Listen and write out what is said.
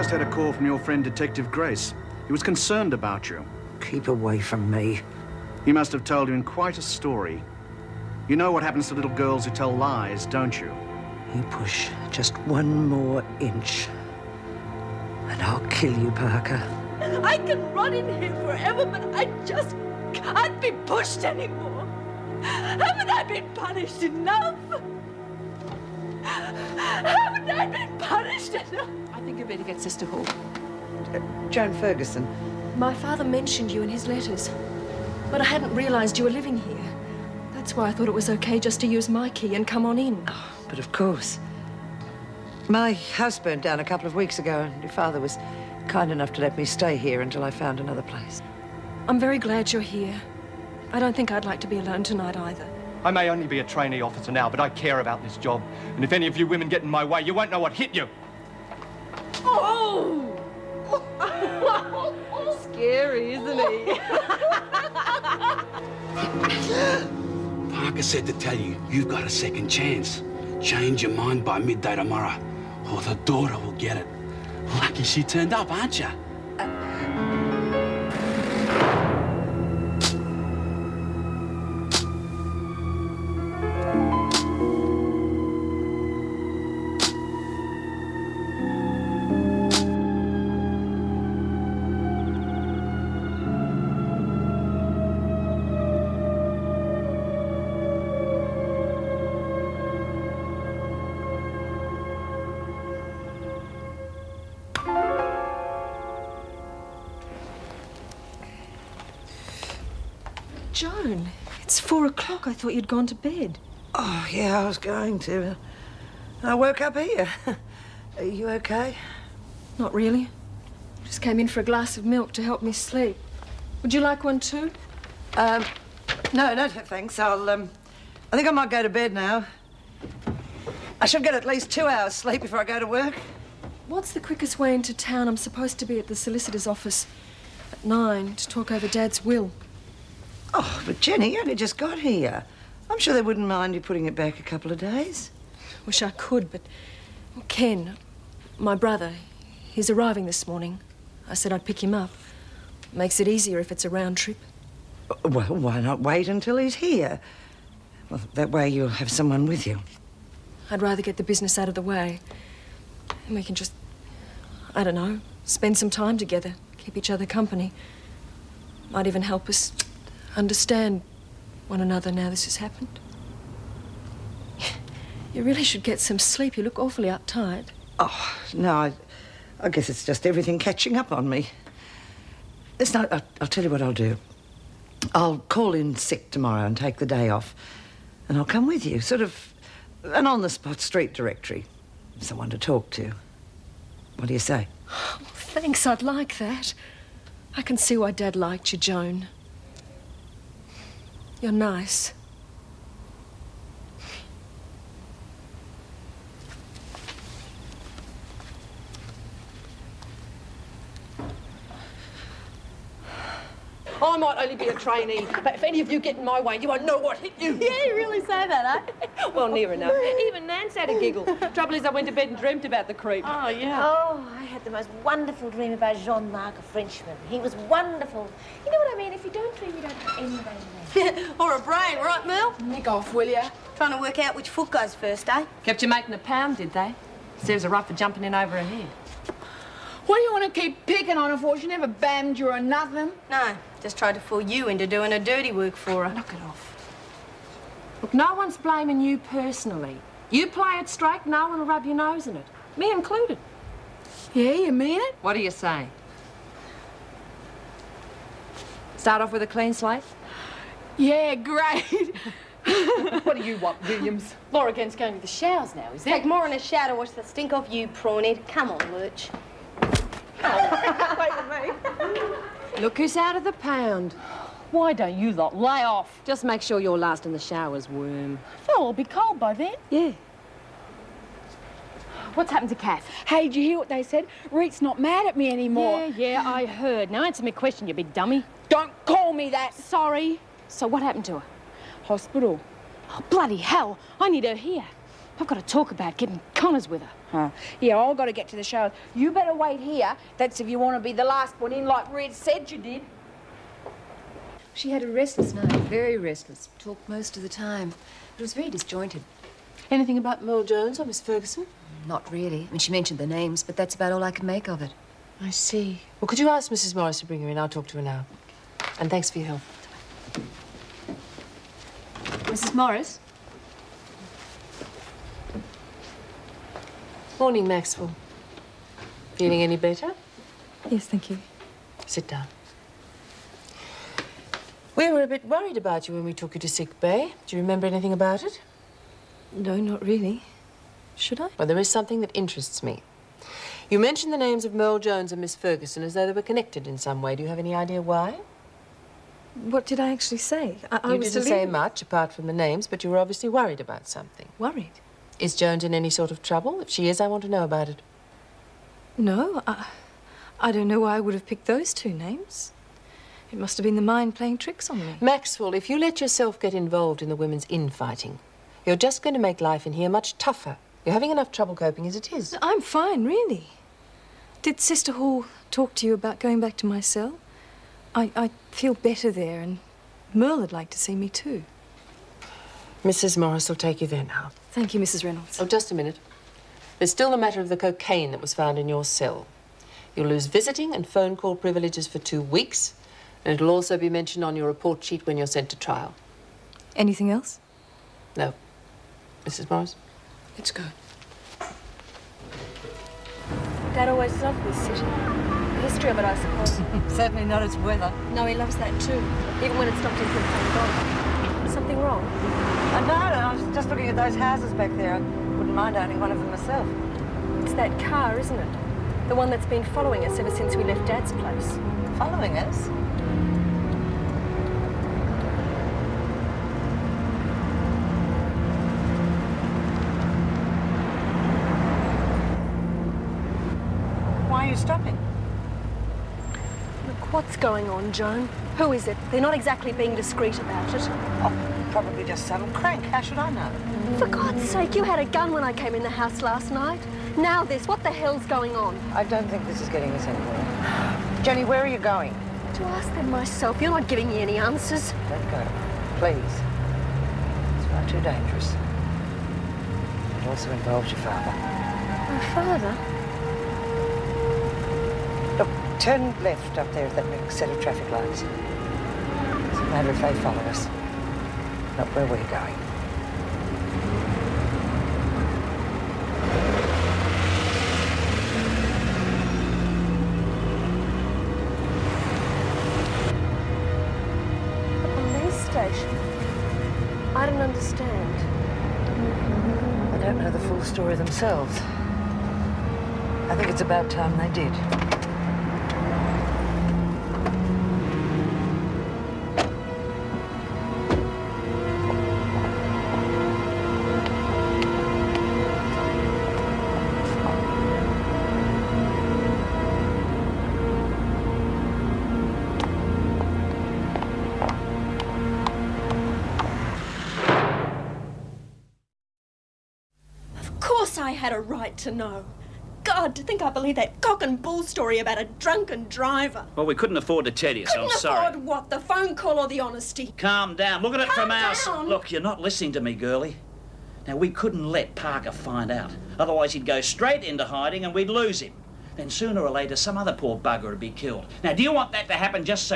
just had a call from your friend Detective Grace. He was concerned about you. Keep away from me. He must have told you in quite a story. You know what happens to little girls who tell lies, don't you? You push just one more inch, and I'll kill you, Parker. I can run in here forever, but I just can't be pushed anymore. Haven't I been punished enough? Haven't I been punished enough? I think you better get Sister Hall. Joan Ferguson. My father mentioned you in his letters, but I hadn't realised you were living here. That's why I thought it was okay just to use my key and come on in. Oh, but of course. My house burned down a couple of weeks ago, and your father was kind enough to let me stay here until I found another place. I'm very glad you're here. I don't think I'd like to be alone tonight either. I may only be a trainee officer now, but I care about this job. And if any of you women get in my way, you won't know what hit you. Oh! Scary, isn't he? Parker said to tell you, you've got a second chance. Change your mind by midday tomorrow, or the daughter will get it. Lucky she turned up, aren't you? Joan, it's 4 o'clock. I thought you'd gone to bed. Oh, yeah, I was going to. I woke up here. Are you okay? Not really. Just came in for a glass of milk to help me sleep. Would you like one too? No, thanks. I think I might go to bed now. I should get at least 2 hours sleep before I go to work. What's the quickest way into town? I'm supposed to be at the solicitor's office at 9 to talk over Dad's will. Oh, but Jenny, you only just got here. I'm sure they wouldn't mind you putting it back a couple of days. Wish I could, but... Well, Ken, my brother, he's arriving this morning. I said I'd pick him up. Makes it easier if it's a round trip. Well, why not wait until he's here? Well, that way you'll have someone with you. I'd rather get the business out of the way. And we can just, I don't know, spend some time together, keep each other company. Might even help us understand one another now this has happened. You really should get some sleep. You look awfully uptight. Oh, no, I guess it's just everything catching up on me. Listen, I'll tell you what I'll do. I'll call in sick tomorrow and take the day off. And I'll come with you, sort of an on-the-spot street directory. Someone to talk to. What do you say? Oh, thanks, I'd like that. I can see why Dad liked you, Joan. You're nice. I might only be a trainee, but if any of you get in my way, you won't know what hit you. Yeah, you really say that, eh? Well, near enough. Even Nance had a giggle. Trouble is, I went to bed and dreamt about the creep. Oh, yeah. Oh, I had the most wonderful dream about Jean-Marc, a Frenchman. He was wonderful. You know what I mean? If you don't dream, you don't have any brain. Or a brain, right, Mel? Nick off, will ya? Trying to work out which foot goes first, eh? Kept you making a pound, did they? Serves her right for jumping in over her head. What do you want to keep picking on her for? She never bammed you or nothing. No, just tried to fool you into doing her dirty work for her. Knock it off. Look, no one's blaming you personally. You play it straight, no one will rub your nose in it. Me included. Yeah, you mean it? What do you say? Start off with a clean slate? Yeah, great. What do you want, Williams? Laura Gen's going to the showers now, is it? Take more in a shower to wash the stink off you, prawnhead. Come on, Lurch. Wait for me. Look who's out of the pound. Why don't you lot lay off? Just make sure your last in the shower's warm. Phil will be cold by then. Yeah. What's happened to Kath? Hey, did you hear what they said? Reet's not mad at me anymore. Yeah, I heard. Now answer me question, you big dummy. Don't call me that. Sorry. So what happened to her? Hospital. Oh, bloody hell. I need her here. I've got to talk about getting Connors with her. Huh? Yeah, I've got to get to the show. You better wait here. That's if you want to be the last one in like Red said you did. She had a restless night, very restless. Talked most of the time. It was very disjointed. Anything about Merle Jones or Miss Ferguson? Not really. I mean, she mentioned the names, but that's about all I could make of it. I see. Well, could you ask Mrs. Morris to bring her in? I'll talk to her now. And thanks for your help. Mrs. Morris? Morning, Maxwell. Feeling any better? Yes, thank you. Sit down. We were a bit worried about you when we took you to sick bay. Do you remember anything about it? No, not really. Should I? Well, there is something that interests me. You mentioned the names of Merle Jones and Miss Ferguson as though they were connected in some way. Do you have any idea why? What did I actually say? You didn't say much, apart from the names, but you were obviously worried about something. Worried? Is Jones in any sort of trouble? If she is, I want to know about it. No, I don't know why I would have picked those two names. It must have been the mind playing tricks on me. Maxwell, if you let yourself get involved in the women's infighting, you're just going to make life in here much tougher. You're having enough trouble coping as it is. I'm fine, really. Did Sister Hall talk to you about going back to my cell? I feel better there, and Merle would like to see me too. Mrs. Morris will take you there now. Thank you, Mrs. Reynolds. Oh, just a minute. There's still the matter of the cocaine that was found in your cell. You'll lose visiting and phone call privileges for 2 weeks, and it'll also be mentioned on your report sheet when you're sent to trial. Anything else? No. Mrs. Morris? Let's go. Dad always loved this city. The history of it, I suppose. Certainly not its weather. No, he loves that too. Even when it stopped him from playing golf. Something wrong? No, I was just looking at those houses back there. I wouldn't mind owning one of them myself. It's that car, isn't it? The one that's been following us ever since we left Dad's place. Following us? Why are you stopping? Look, what's going on, Joan? Who is it? They're not exactly being discreet about it. Oh, probably just some crank. How should I know? For God's sake, you had a gun when I came in the house last night. Now this, what the hell's going on? I don't think this is getting us anywhere. Jenny, where are you going? To ask them myself. You're not giving me any answers. Don't go. Please. It's far too dangerous. It also involves your father. My father? Look, turn left up there at that next set of traffic lights. Doesn't matter if they follow us. Not where we're going. I don't understand. They don't know the full story themselves. I think it's about time they did. I had a right to know. God, to think I believed that cock and bull story about a drunken driver. Well, we couldn't afford to tell you, so I'm sorry. Couldn't afford what? The phone call or the honesty? Calm down. Look at it from our side. Calm down. Look, you're not listening to me, girlie. Now, we couldn't let Parker find out. Otherwise, he'd go straight into hiding and we'd lose him. Then sooner or later, some other poor bugger would be killed. Now, do you want that to happen just so